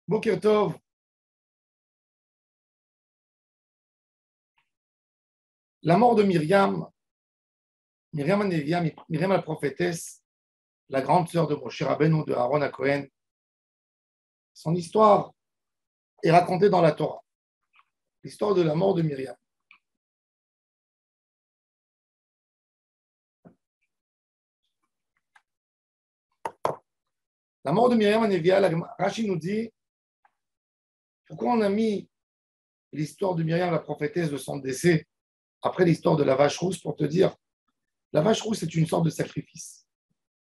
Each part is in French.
Boker Tov. La mort de Myriam, Myriam Anevia, Myriam la prophétesse, la grande sœur de Moshe Rabbeinu, de Aaron à Cohen, son histoire est racontée dans la Torah. L'histoire de la mort de Myriam. La mort de Myriam Anevia, Rashi nous dit pourquoi on a mis l'histoire de Myriam la prophétesse de son décès après l'histoire de la vache rousse pour te dire la vache rousse est une sorte de sacrifice.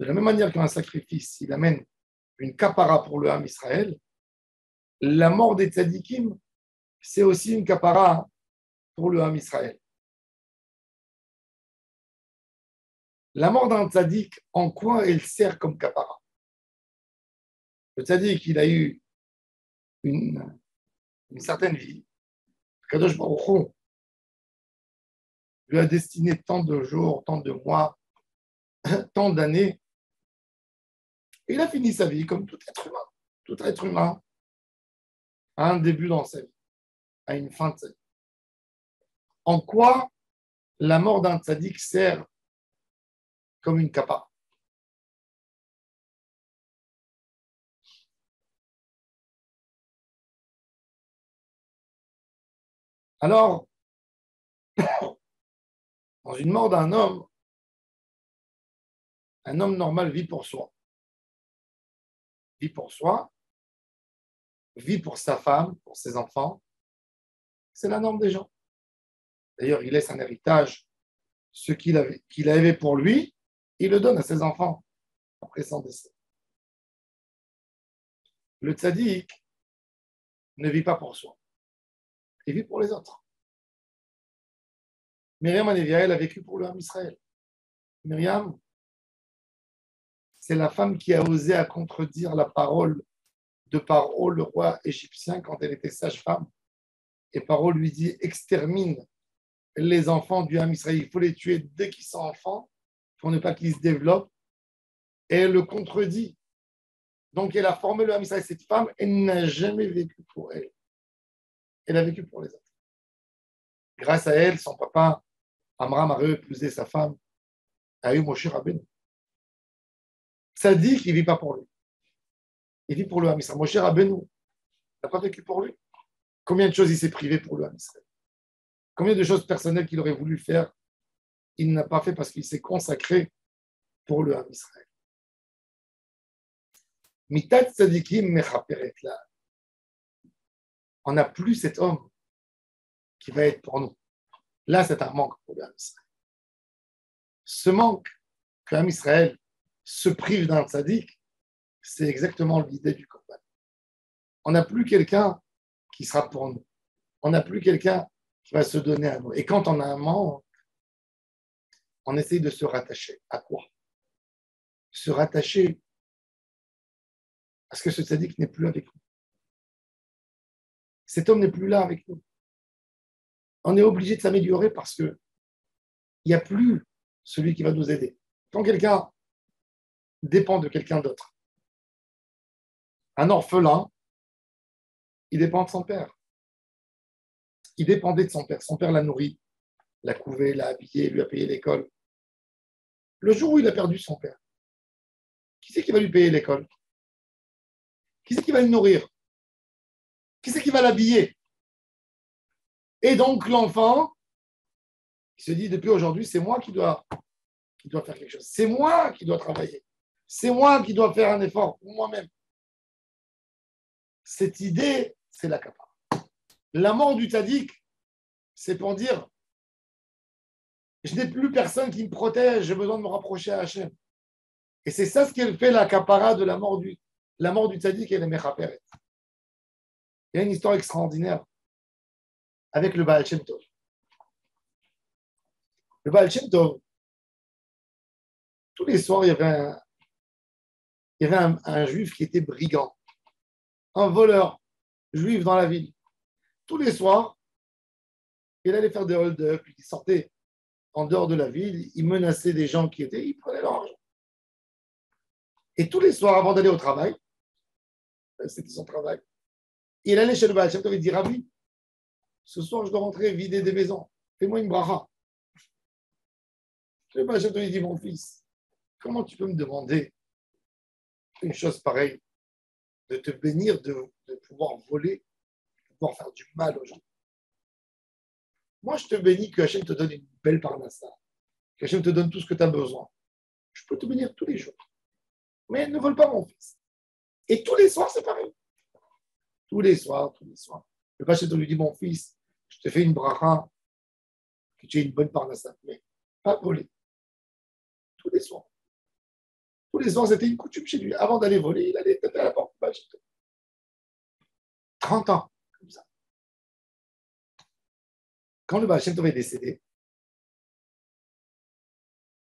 De la même manière qu'un sacrifice, il amène une kapara pour le Ham Israël, la mort des tzadikim, c'est aussi une kapara pour le Ham Israël. La mort d'un tzadik, en quoi elle sert comme kapara? Le tzadik, il a eu une certaine vie. Kadosh Baruch Hu lui a destiné tant de jours, tant de mois, tant d'années. Et il a fini sa vie comme tout être humain. Tout être humain a un début dans sa vie, a une fin de sa vie. En quoi la mort d'un tzaddik sert comme une kapara? Alors, dans une mort d'un homme, un homme normal vit pour soi. Vit pour soi, vit pour sa femme, pour ses enfants. C'est la norme des gens. D'ailleurs, il laisse un héritage. Ce qu'il avait pour lui, il le donne à ses enfants après son décès. Le tzaddik ne vit pas pour soi. Il vit pour les autres. Myriam Anevia, elle a vécu pour le Ham Israël. Myriam, c'est la femme qui a osé à contredire la parole de Paro, le roi égyptien, quand elle était sage-femme. Et Paro lui dit, extermine les enfants du Ham Israël. Il faut les tuer dès qu'ils sont enfants pour ne pas qu'ils se développent. Et elle le contredit. Donc, elle a formé le Ham Israël. Cette femme, elle n'a jamais vécu pour elle. Elle a vécu pour les autres. Grâce à elle, son papa, Amram, a épousé sa femme, a eu Moshe Rabbeinu. Ça dit qu'il ne vit pas pour lui. Il vit pour le Ham Israël. Moshe Rabbeinu n'a pas vécu pour lui. Combien de choses il s'est privé pour le Ham Israël? Combien de choses personnelles qu'il aurait voulu faire, il n'a pas fait parce qu'il s'est consacré pour le Ham Israël. Mitat tzadikim mechaperet la. On n'a plus cet homme qui va être pour nous. Là, c'est un manque pour le Ham Israël. Ce manque que le Ham Israël se prive d'un tzadik, c'est exactement l'idée du Korban. On n'a plus quelqu'un qui sera pour nous. On n'a plus quelqu'un qui va se donner à nous. Et quand on a un manque, on essaye de se rattacher. À quoi? Se rattacher à ce que ce tzaddik n'est plus avec nous. Cet homme n'est plus là avec nous. On est obligé de s'améliorer parce qu'il n'y a plus celui qui va nous aider. Quand quelqu'un dépend de quelqu'un d'autre, un orphelin, il dépend de son père. Il dépendait de son père. Son père l'a nourri, l'a couvé, l'a habillé, lui a payé l'école. Le jour où il a perdu son père, qui c'est qui va lui payer l'école? Qui c'est qui va le nourrir? Qui c'est qui va l'habiller? Et donc l'enfant, il se dit depuis aujourd'hui, c'est moi qui dois faire quelque chose. C'est moi qui dois travailler. C'est moi qui dois faire un effort pour moi-même. Cette idée, c'est la kapara. La mort du tzaddik, c'est pour dire je n'ai plus personne qui me protège, j'ai besoin de me rapprocher à Hachem. Et c'est ça ce qu'elle fait la kapara de la mort du tzaddik et le mechaperet. Il y a une histoire extraordinaire avec le Baal Shem Tov. Le Baal Shem Tov, tous les soirs, il y avait un juif qui était brigand, un voleur juif dans la ville. Tous les soirs, il allait faire des hold-up, il sortait en dehors de la ville, il menaçait des gens qui étaient, il prenait leur argent. Et tous les soirs, avant d'aller au travail, c'était son travail, Il allait chez le Baal Shem Tov et dit, Rabbi, ce soir, je dois rentrer vider des maisons. Fais-moi une bracha. Le Baal Shem Tov dit, mon fils, comment tu peux me demander une chose pareille, de te bénir, de pouvoir voler, de pouvoir faire du mal aux gens. Moi, je te bénis que Hachem te donne une belle parnassa, que Hachem te donne tout ce que tu as besoin. Je peux te bénir tous les jours. Mais ne vole pas mon fils. Et tous les soirs, c'est pareil. Tous les soirs. Le Baal Shem Tov lui dit, mon fils, je te fais une bracha, que tu aies une bonne parnassa, mais pas voler. Tous les soirs. Tous les soirs, c'était une coutume chez lui. Avant d'aller voler, il allait taper à la porte. 30 ans, comme ça. Quand le Baal Shem Tov est décédé,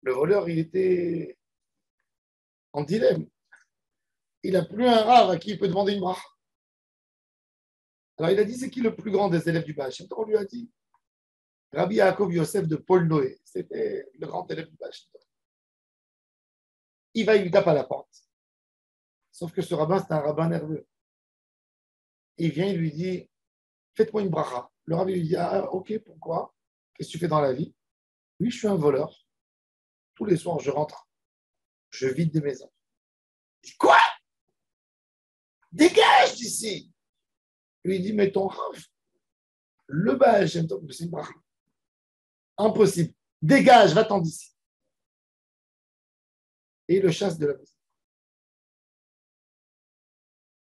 le voleur, il était en dilemme. Il n'a plus un rave à qui il peut demander une bracha. Alors il a dit, c'est qui le plus grand des élèves du Baal Shem Tov? On lui a dit, Rabbi Yaakov Yosef de Paul Noé. C'était le grand élève du Baal Shem Tov. Il va, il lui tape à la porte. Sauf que ce rabbin, c'est un rabbin nerveux. Il vient, il lui dit, faites-moi une bracha. Le rabbin lui dit, ah, ok, pourquoi? Qu'est-ce que tu fais dans la vie? Oui, je suis un voleur. Tous les soirs, je rentre. Je vide des maisons. Il dit, quoi? Dégage d'ici! Il lui dit, mais ton rave, le Baal Shem Tov, c'est une bracha. Impossible. Dégage, va-t'en d'ici. Et il le chasse de la maison.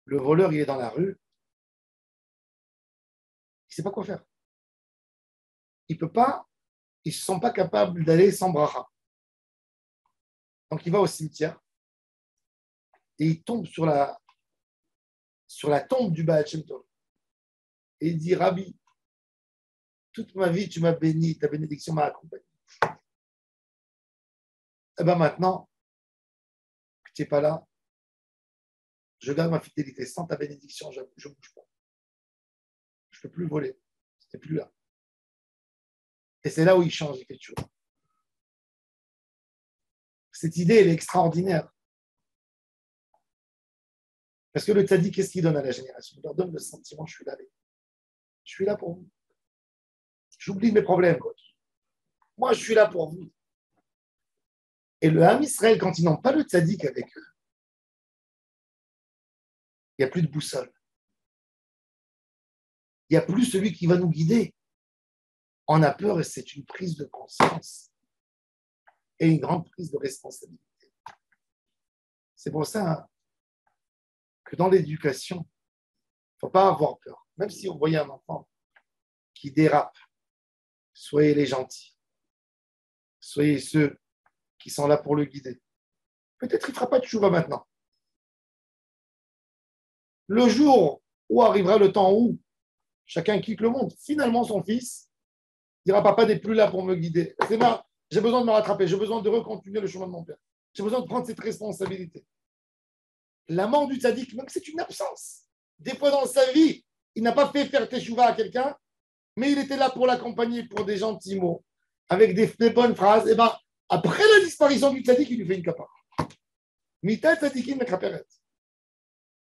Le voleur, il est dans la rue. Il ne sait pas quoi faire. Il ne peut pas, ils ne sont pas capables d'aller sans bracha. Donc il va au cimetière et il tombe sur la tombe du Baal Shem Tov. Et il dit, Rabbi, toute ma vie, tu m'as béni, ta bénédiction m'a accompagné. Et bien maintenant que tu n'es pas là, je garde ma fidélité. Sans ta bénédiction, je ne bouge pas. Je ne peux plus voler. Tu n'es plus là. Et c'est là où il change quelque chose. Cette idée, elle est extraordinaire. Parce que le tzaddik, qu'est-ce qu'il donne à la génération? Il leur donne le sentiment, je suis là. Je suis là pour vous. J'oublie mes problèmes. Moi, je suis là pour vous. Et le Ham Israël, quand ils n'ont pas le tzaddik avec eux, il n'y a plus de boussole. Il n'y a plus celui qui va nous guider. On a peur et c'est une prise de conscience et une grande prise de responsabilité. C'est pour ça que dans l'éducation, il ne faut pas avoir peur. Même si vous voyez un enfant qui dérape, soyez les gentils. Soyez ceux qui sont là pour le guider. Peut-être qu'il ne fera pas de chouva maintenant. Le jour où arrivera le temps où chacun quitte le monde, finalement son fils dira, papa n'est plus là pour me guider. C'est là, j'ai besoin de me rattraper, j'ai besoin de recontinuer le chemin de mon père. J'ai besoin de prendre cette responsabilité. La mort du tzaddik, même c'est une absence. Des fois dans sa vie, il n'a pas fait faire teshuva à quelqu'un, mais il était là pour l'accompagner pour des gentils mots, avec des bonnes phrases. Et ben, après la disparition du tzaddik, il lui fait une kapara. Mita tzaddikim mekraperet.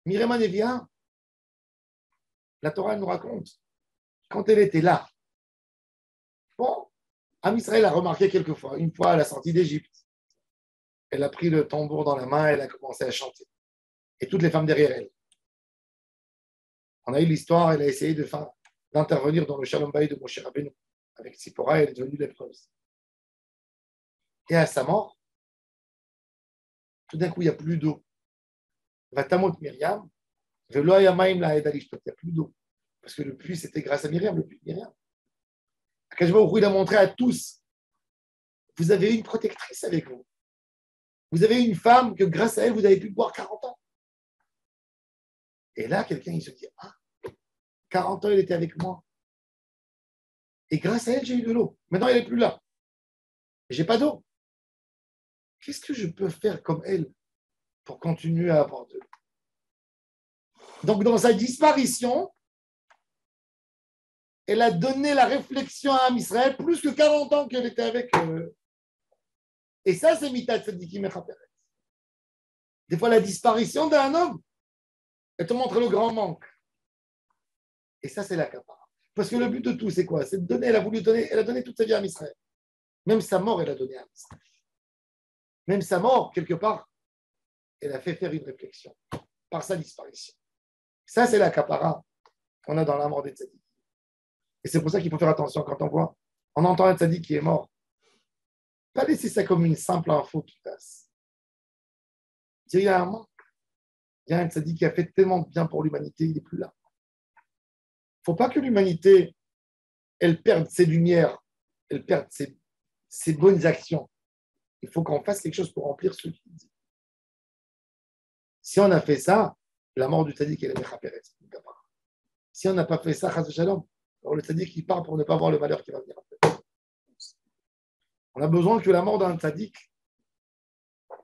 Mirema Nevia, la Torah nous raconte, quand elle était là, bon, Am Israël a remarqué quelquefois, une fois à la sortie d'Égypte, elle a pris le tambour dans la main et elle a commencé à chanter. Et toutes les femmes derrière elle. On a eu l'histoire, elle a essayé d'intervenir dans le Shalom Bayit de Moshe Rabbeinu. Avec Tzipora, elle est devenue lépreuse. Et à sa mort, tout d'un coup, il n'y a plus d'eau. Vatamot Myriam, il n'y a plus d'eau. Parce que le puits, c'était grâce à Myriam, le puits de Myriam. Akashba, il a montré à tous, vous avez une protectrice avec vous. Vous avez une femme que grâce à elle, vous avez pu boire 40 ans. Et là, quelqu'un, il se dit, 40 ans, elle était avec moi. Et grâce à elle, j'ai eu de l'eau. Maintenant, elle n'est plus là. Je n'ai pas d'eau. Qu'est-ce que je peux faire comme elle pour continuer à avoir de l'eau? Donc, dans sa disparition, elle a donné la réflexion à Am Israël plus que 40 ans qu'elle était avec eux. Et ça, c'est Mitat Tzadikim Mechaperet. Des fois, la disparition d'un homme, elle te montre le grand manque. Et ça, c'est la capara. Parce que le but de tout, c'est quoi? C'est de donner, elle a voulu donner, elle a donné toute sa vie à Israël. Même sa mort, elle a donné à Israël. Même sa mort, quelque part, elle a fait faire une réflexion par sa disparition. Ça, c'est la capara qu'on a dans la mort des tzaddik. Et c'est pour ça qu'il faut faire attention quand on entend un tzaddik qui est mort. Pas laisser ça comme une simple info qui passe. Il y a un manque. Il y a un tzaddik qui a fait tellement de bien pour l'humanité, il n'est plus là. Il ne faut pas que l'humanité, elle perde ses lumières, elle perde ses bonnes actions. Il faut qu'on fasse quelque chose pour remplir ce qu'il dit. Si on a fait ça, la mort du tzaddik, elle est méchaperet. Si on n'a pas fait ça, chas v'shalom, alors le tzaddik, il part pour ne pas voir le malheur qui va venir après. On a besoin que la mort d'un tzaddik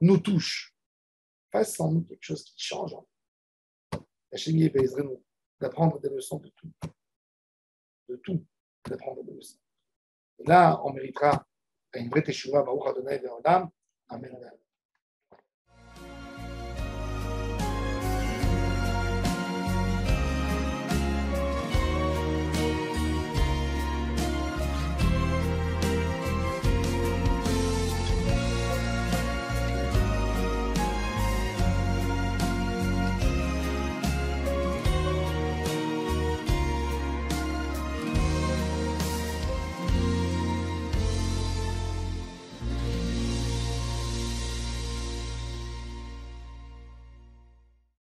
nous touche, fasse en nous quelque chose qui change. Hachem Yébeizrenu, d'apprendre des leçons de tout, d'apprendre des leçons. Et là, on méritera une vraie teshuva, Baruch Adonai Ve'olam. Amen.